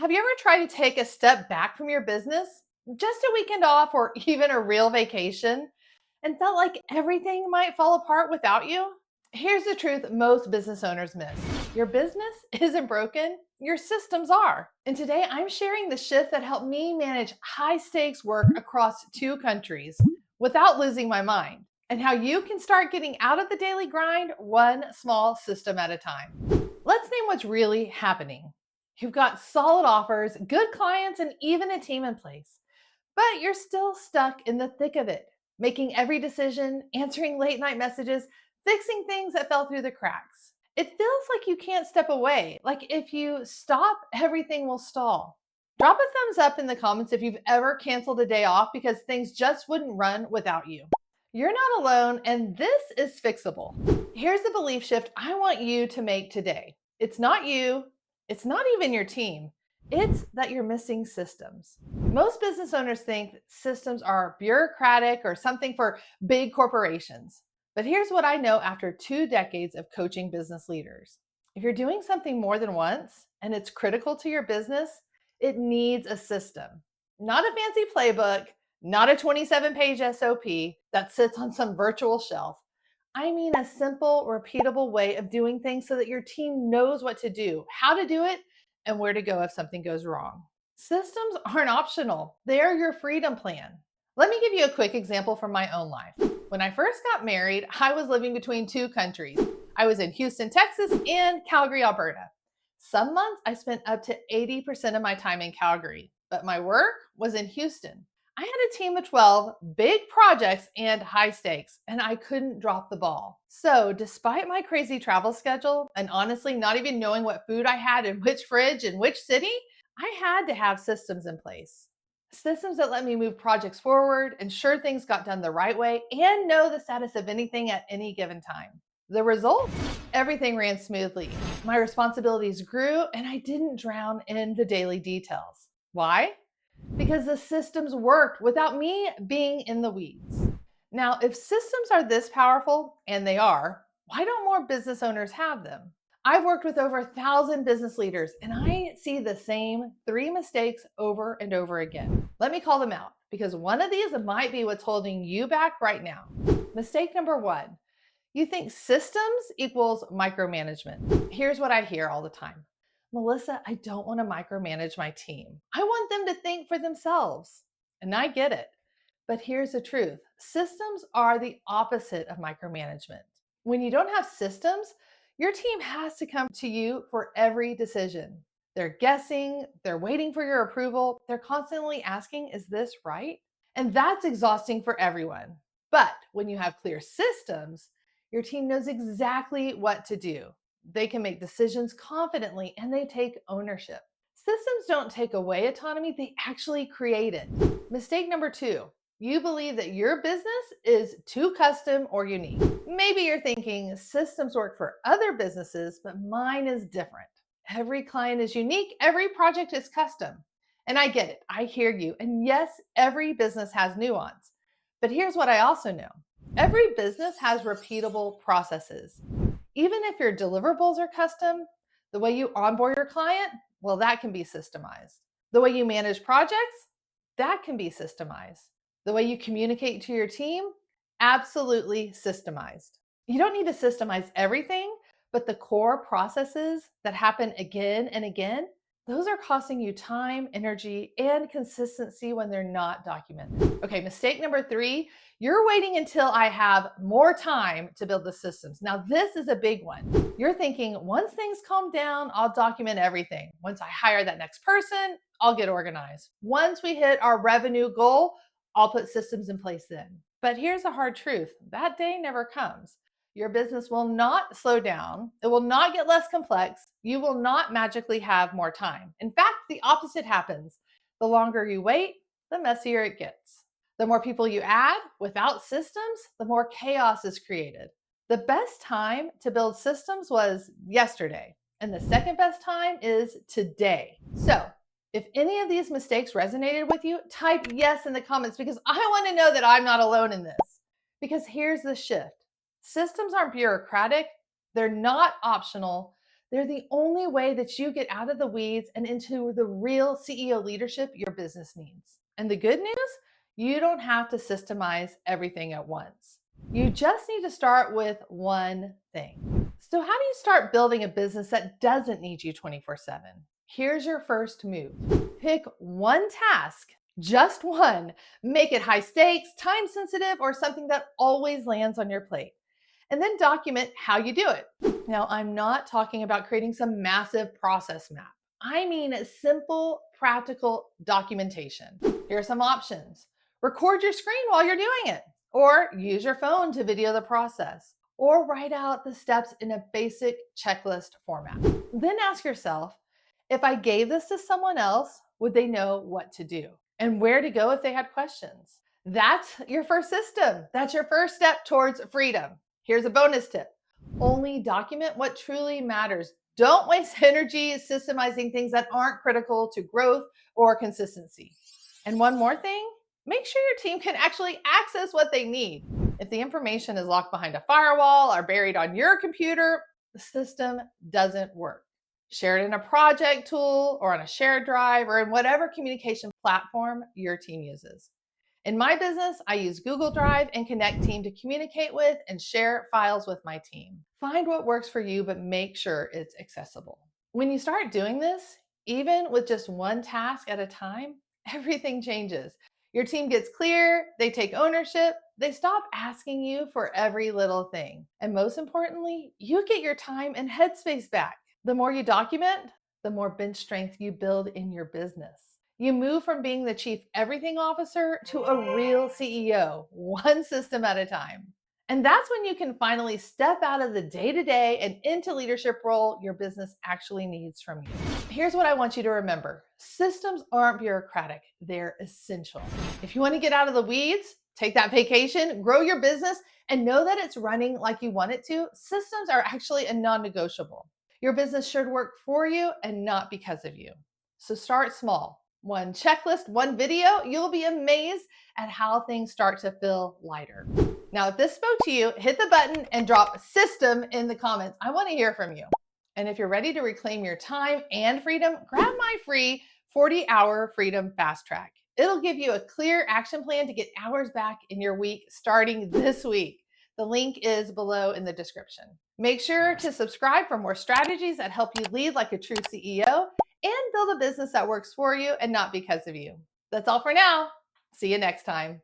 Have you ever tried to take a step back from your business, just a weekend off or even a real vacation, and felt like everything might fall apart without you? Here's the truth most business owners miss: your business isn't broken, your systems are. And today I'm sharing the shift that helped me manage high stakes work across 2 countries without losing my mind, and how you can start getting out of the daily grind one small system at a time. Let's name what's really happening. You've got solid offers, good clients, and even a team in place, but you're still stuck in the thick of it, making every decision, answering late night messages, fixing things that fell through the cracks. It feels like you can't step away, like if you stop, everything will stall. Drop a thumbs up in the comments if you've ever canceled a day off because things just wouldn't run without you. You're not alone, and this is fixable. Here's the belief shift I want you to make today: it's not you, it's not even your team, it's that you're missing systems. Most business owners think that systems are bureaucratic or something for big corporations. But here's what I know after 2 decades of coaching business leaders: if you're doing something more than once and it's critical to your business, it needs a system, not a fancy playbook, not a 27-page SOP that sits on some virtual shelf. I mean, a simple, repeatable way of doing things so that your team knows what to do, how to do it, and where to go if something goes wrong. Systems aren't optional, they are your freedom plan. Let me give you a quick example from my own life. When I first got married, I was living between 2 countries. I was in Houston, Texas, and Calgary, Alberta. Some months I spent up to 80% of my time in Calgary, but my work was in Houston. I had a team of 12, big projects, and high stakes, and I couldn't drop the ball. So, despite my crazy travel schedule and honestly not even knowing what food I had in which fridge in which city, I had to have systems in place. Systems that let me move projects forward, ensure things got done the right way, and know the status of anything at any given time. The result? Everything ran smoothly. My responsibilities grew, and I didn't drown in the daily details. Why? Because the systems worked without me being in the weeds. Now, if systems are this powerful, and they are, why don't more business owners have them? I've worked with over 1,000 business leaders, and I see the same 3 mistakes over and over again. Let me call them out because one of these might be what's holding you back right now. Mistake number 1: you think systems equals micromanagement. Here's what I hear all the time: Melissa, I don't want to micromanage my team. I want them to think for themselves. And I get it. But here's the truth: systems are the opposite of micromanagement. When you don't have systems, your team has to come to you for every decision. They're guessing, they're waiting for your approval, they're constantly asking, is this right? And that's exhausting for everyone. But when you have clear systems, your team knows exactly what to do. They can make decisions confidently and they take ownership. Systems don't take away autonomy, they actually create it. Mistake number 2: you believe that your business is too custom or unique. Maybe you're thinking systems work for other businesses, but mine is different. Every client is unique, every project is custom. And I get it, I hear you. And yes, every business has nuance. But here's what I also know: every business has repeatable processes. Even if your deliverables are custom, the way you onboard your client, well, that can be systemized. The way you manage projects, that can be systemized. The way you communicate to your team, absolutely systemized. You don't need to systemize everything, but the core processes that happen again and again, those are costing you time, energy, and consistency when they're not documented. Okay, mistake number 3: you're waiting until I have more time to build the systems. Now, this is a big one. You're thinking, once things calm down, I'll document everything. Once I hire that next person, I'll get organized. Once we hit our revenue goal, I'll put systems in place then. But here's the hard truth: that day never comes. Your business will not slow down. It will not get less complex. You will not magically have more time. In fact, the opposite happens. The longer you wait, the messier it gets. The more people you add without systems, the more chaos is created. The best time to build systems was yesterday, and the second best time is today. So, if any of these mistakes resonated with you, type yes in the comments because I want to know that I'm not alone in this. Because here's the shift: systems aren't bureaucratic, they're not optional, They're the only way that you get out of the weeds and into the real CEO leadership your business needs. And the good news, you don't have to systemize everything at once. You just need to start with one thing. So, how do you start building a business that doesn't need you 24/7? Here's your first move. Pick one task, just one. Make it high stakes, time sensitive, or something that always lands on your plate. And then document how you do it. Now, I'm not talking about creating some massive process map. I mean simple, practical documentation. Here are some options. Record your screen while you're doing it, or use your phone to video the process, or write out the steps in a basic checklist format. Then ask yourself, if I gave this to someone else, would they know what to do and where to go if they had questions? That's your first system. That's your first step towards freedom. Here's a bonus tip. Only document what truly matters. Don't waste energy systemizing things that aren't critical to growth or consistency. And one more thing, make sure your team can actually access what they need. If the information is locked behind a firewall or buried on your computer, the system doesn't work. Share it in a project tool or on a shared drive or in whatever communication platform your team uses. In my business, I use Google Drive and Connect Team to communicate with and share files with my team. Find what works for you, but make sure it's accessible. When you start doing this, even with just one task at a time, everything changes. Your team gets clear, they take ownership, they stop asking you for every little thing. And most importantly, you get your time and headspace back. The more you document, the more bench strength you build in your business. You move from being the chief everything officer to a real CEO, one system at a time. And that's when you can finally step out of the day-to-day and into leadership role your business actually needs from you. Here's what I want you to remember. Systems aren't bureaucratic, they're essential. If you want to get out of the weeds, take that vacation, grow your business, and know that it's running like you want it to, systems are actually a non-negotiable. Your business should work for you and not because of you. So start small. One checklist, one video, you'll be amazed at how things start to feel lighter. Now, if this spoke to you, hit the button and drop system in the comments. I want to hear from you. And if you're ready to reclaim your time and freedom, grab my free 40-hour Freedom Fast Track. It'll give you a clear action plan to get hours back in your week starting this week. The link is below in the description. Make sure to subscribe for more strategies that help you lead like a true CEO and build a business that works for you and not because of you. That's all for now. See you next time.